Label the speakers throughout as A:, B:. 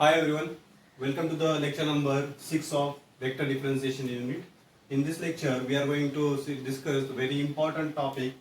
A: Hi everyone, welcome to the lecture number 6 of vector differentiation unit. In this lecture, we are going to discuss the very important topic,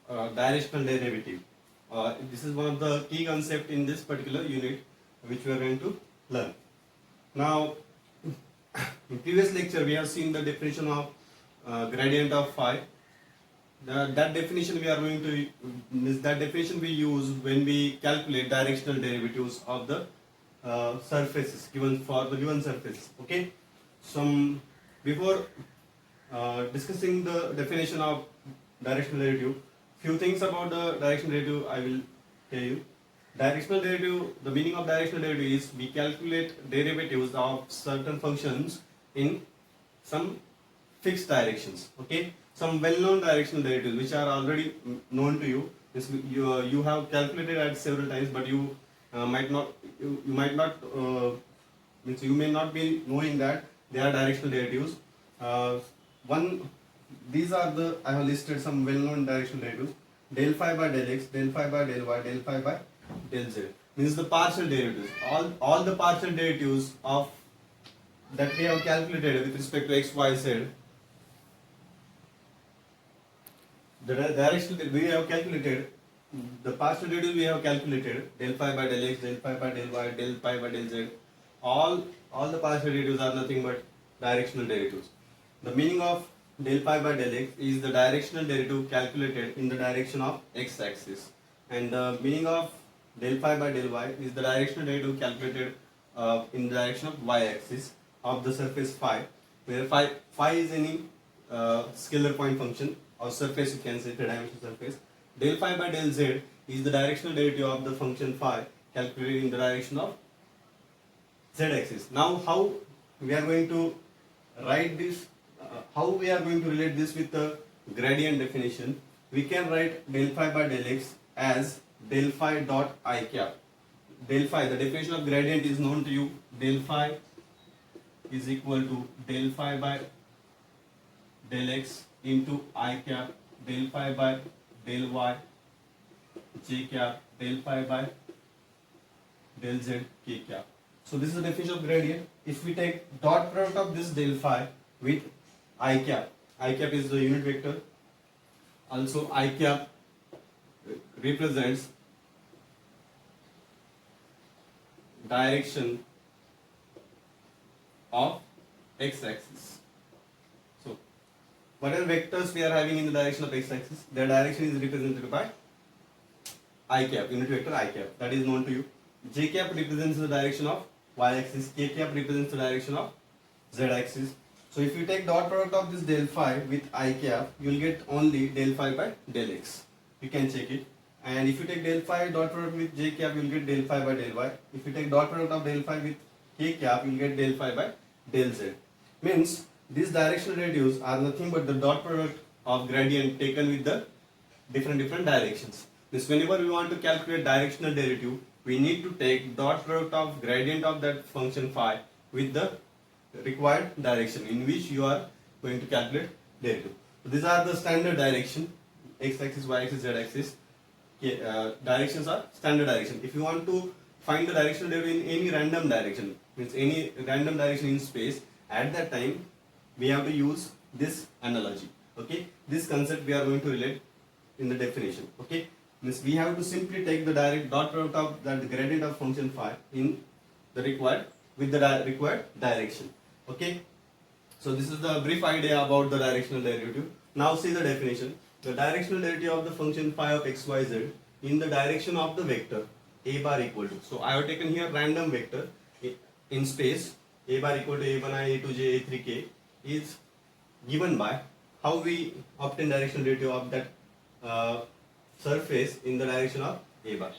A: directional derivative. This is one of the key concepts in this particular unit which we are going to learn. Now, in previous lecture, we have seen the definition of gradient of phi. That definition we are going to that definition we use when we calculate directional derivatives of the surfaces given for the given surface. Okay, some before discussing the definition of directional derivative, few things about the directional derivative I will tell you. Directional derivative, the meaning of directional derivative is we calculate derivatives of certain functions in some fixed directions. Okay, some well-known directional derivatives which are already known to you. You have calculated at several times, but you might not means you may not be knowing that they are directional derivatives. One These are the I have listed some well-known directional derivatives: del phi by del x, del phi by del y, del phi by del z. Means the partial derivatives. All the partial derivatives of that we have calculated with respect to x, y, z. The direction that we have calculated, the partial derivative we have calculated, del phi by del x, del phi by del y, del phi by del z, all the partial derivatives are nothing but directional derivatives. The meaning of del phi by del x is the directional derivative calculated in the direction of x axis, and the meaning of del phi by del y is the directional derivative calculated in the direction of y axis of the surface phi, where phi is any scalar point function or surface, you can say three-dimensional surface. Del phi by del z is the directional derivative of the function phi calculated in the direction of z axis. Now, how we are going to write this? How we are going to relate this with the gradient definition? We can write del phi by del x as del phi dot I cap. Del phi, the definition of gradient is known to you. Del phi is equal to del phi by del x into I cap, del phi by del y, j cap, del phi by del z, k cap. So this is the definition of gradient. If we take dot product of this del phi with I cap is the unit vector. Also I cap represents direction of x axis. So whatever vectors we are having in the direction of x axis, their direction is represented by I cap, unit vector I cap, that is known to you. J cap represents the direction of y axis, k cap represents the direction of z axis. So if you take dot product of this del phi with I cap, you will get only del phi by del x. You can check it. And if you take del phi dot product with j cap, you will get del phi by del y. If you take dot product of del phi with k cap, you will get del phi by del z. Means these directional derivatives are nothing but the dot product of gradient taken with the different directions. Means whenever we want to calculate directional derivative, we need to take dot product of gradient of that function phi with the required direction in which you are going to calculate derivative. So these are the standard direction: x axis, y axis, z axis. Directions are standard direction. If you want to find the directional derivative in any random direction, means any random direction in space, at that time we have to use this analogy. Okay, this concept we are going to relate in the definition. Okay, means we have to simply take the direct dot product of the gradient of function phi in the required direction. Okay, so this is the brief idea about the directional derivative. Now see the definition. The directional derivative of the function phi of x, y, z in the direction of the vector a bar equal to. So I have taken here random vector in space. A bar equal to a1i, a2j, a3k is given by how we obtain directional derivative of that surface in the direction of a bar.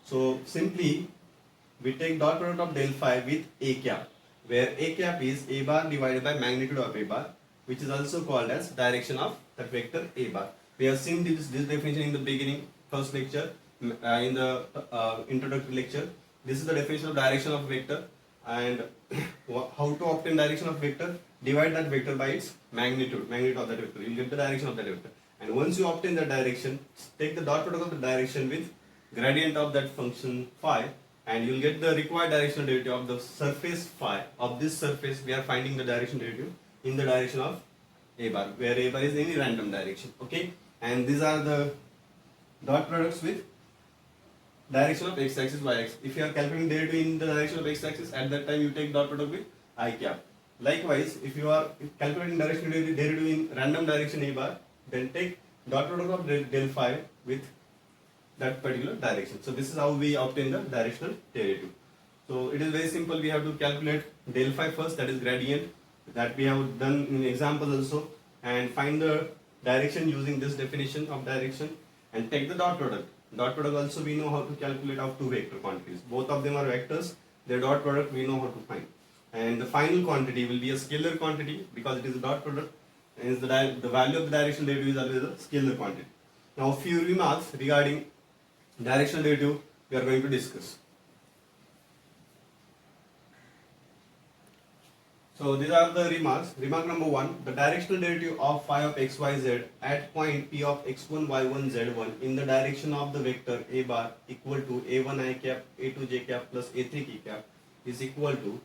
A: So simply we take dot product of del phi with a cap, where a cap is a bar divided by magnitude of a bar, which is also called as direction of that vector a bar. We have seen this definition in the beginning, first lecture, in the introductory lecture. This is the definition of direction of vector, and how to obtain direction of vector: divide that vector by its magnitude of that vector. You will get the direction of that vector. And once you obtain that direction, take the dot product of the direction with gradient of that function phi and you'll get the required directional derivative of the surface phi of this surface. We are finding the direction derivative in the direction of a bar, where a bar is any random direction. Okay, and these are the dot products with direction of x-axis, y-axis. If you are calculating derivative in the direction of x-axis, at that time you take dot product with I cap. Likewise, if you are calculating direction derivative in random direction a bar, then take dot product of del phi with that particular direction. So this is how we obtain the directional derivative. So it is very simple. We have to calculate del phi first, that is gradient, that we have done in example also, and find the direction using this definition of direction, and take the dot product. Dot product also we know how to calculate of two vector quantities. Both of them are vectors. Their dot product we know how to find. And the final quantity will be a scalar quantity because it is a dot product, and the value of the directional derivative is always a scalar quantity. Now, a few remarks regarding directional derivative we are going to discuss. So these are the remarks. Remark number 1: the directional derivative of phi of x, y, z at point P of x1, y1, z1 in the direction of the vector a bar equal to a1 I cap, a2 j cap plus a3 k cap is equal to,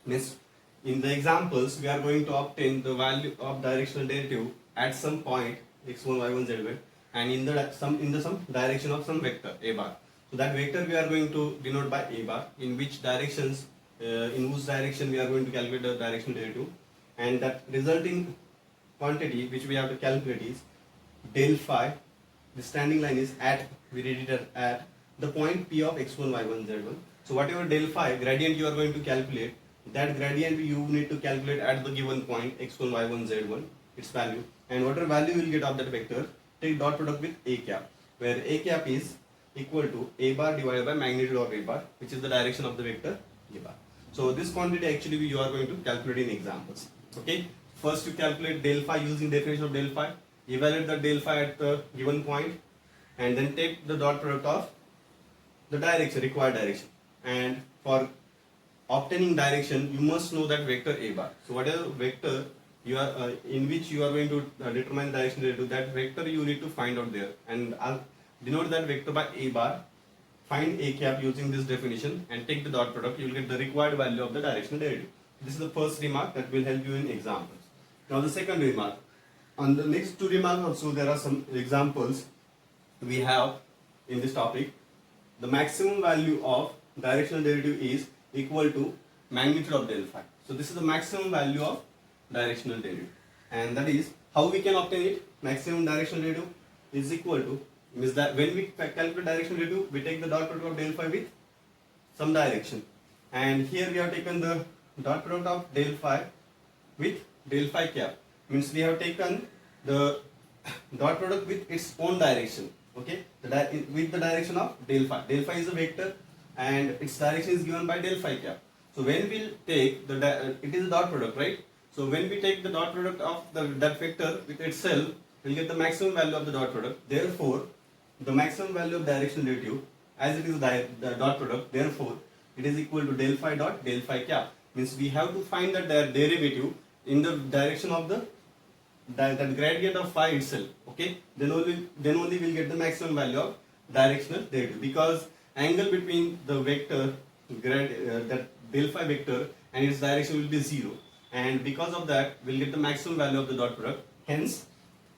A: means in the examples we are going to obtain the value of directional derivative at some point x1, y1, z1 and in the some direction of some vector a bar. So that vector we are going to denote by a bar, in which directions in whose direction we are going to calculate the directional derivative, and that resulting quantity which we have to calculate is del phi. The standing line is at, we read it at the point P of x1, y1, z1. So whatever del phi gradient you are going to calculate, that gradient you need to calculate at the given point x1, y1, z1, its value, and whatever value you will get of that vector, take dot product with a cap, where a cap is equal to a bar divided by magnitude of a bar, which is the direction of the vector a bar. So this quantity actually you are going to calculate in examples. Okay, first you calculate del phi using definition of del phi, evaluate the del phi at the given point, and then take the dot product of the direction, required direction. And for obtaining direction, you must know that vector a bar. So whatever vector you are in which you are going to determine the direction derivative, that vector you need to find out there, and I'll denote that vector by a bar. Find a cap using this definition and take the dot product. You will get the required value of the directional derivative. This is the first remark that will help you in examples. Now the second remark. On the next two remarks also there are some examples we have in this topic. The maximum value of directional derivative is equal to magnitude of del phi. So this is the maximum value of directional derivative, and that is how we can obtain it. Maximum directional derivative is equal to, means that when we calculate directional derivative, we take the dot product of del phi with some direction, and here we have taken the dot product of del phi with del phi cap, means we have taken the dot product with its own direction. Okay, with the direction of del phi. Del phi is a vector and its direction is given by del phi cap. So when we'll take the it is a dot product, right? So when we take the dot product of that vector with itself, we'll get the maximum value of the dot product. Therefore, the maximum value of directional derivative, as it is the dot product, therefore it is equal to del phi dot del phi cap. Means we have to find that derivative in the direction of that gradient of phi itself. Okay, then only we'll get the maximum value of directional derivative, because angle between the vector that del phi vector and its direction will be 0, and because of that we'll get the maximum value of the dot product. Hence,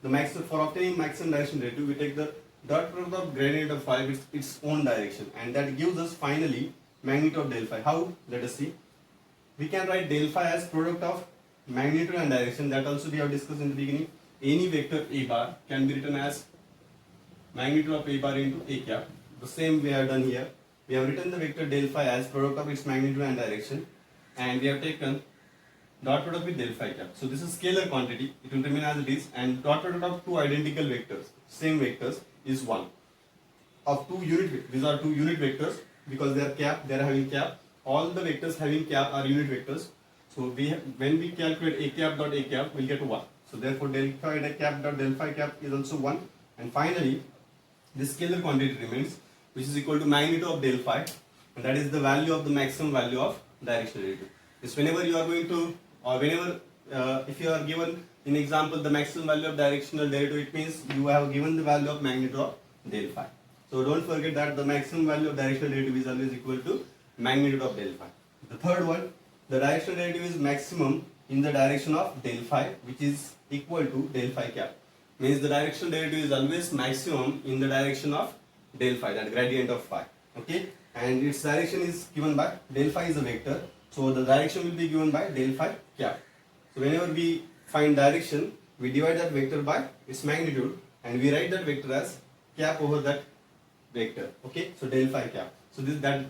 A: the maximum, for obtaining maximum direction derivative, we take the dot product of gradient of phi with its own direction, and that gives us finally magnitude of del phi. How? Let us see. We can write del phi as product of magnitude and direction. That also we have discussed in the beginning. Any vector a bar can be written as magnitude of a bar into a cap. The same we have done here. We have written the vector del phi as product of its magnitude and direction, and we have taken dot product with del phi cap. So this is scalar quantity. It will remain as it is, and dot product of two identical vectors, same vectors, is 1. Of two unit, these are two unit vectors because they are cap, they are having cap. All the vectors having cap are unit vectors. So when we calculate a cap dot a cap, we'll get 1. So therefore del phi cap dot del phi cap is also 1. And finally, this scalar quantity remains, which is equal to magnitude of del phi, and that is the value of the maximum value of directional derivative. Is whenever you are going to, or whenever if you are given in example the maximum value of directional derivative, it means you have given the value of magnitude of del phi. So don't forget that the maximum value of directional derivative is always equal to magnitude of del phi. The third one, the directional derivative is maximum in the direction of del phi, which is equal to del phi cap. Means the directional derivative is always maximum in the direction of del phi, that gradient of phi. Okay, and its direction is given by del phi is a vector, so the direction will be given by del phi cap. So whenever we find direction, we divide that vector by its magnitude and we write that vector as cap over that vector. Okay, so del phi cap. So this that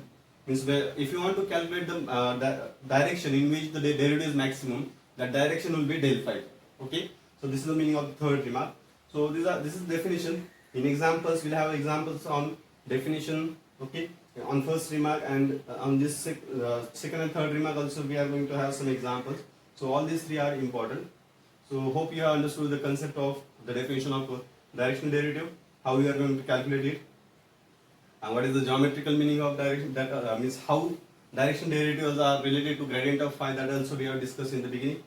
A: means if you want to calculate the direction in which the derivative is maximum, that direction will be del phi. Okay, so this is the meaning of the third remark. So this is definition. In examples, we'll have examples on definition. Okay, on first remark, and on this second and third remark also we are going to have some examples. So all these three are important. So hope you have understood the concept of the definition of directional derivative, how we are going to calculate it, and what is the geometrical meaning of direction, that means how direction derivatives are related to gradient of phi, that also we have discussed in the beginning.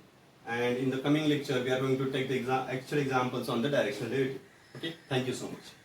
A: And in the coming lecture we are going to take the actual examples on the directional derivative. Okay, thank you so much.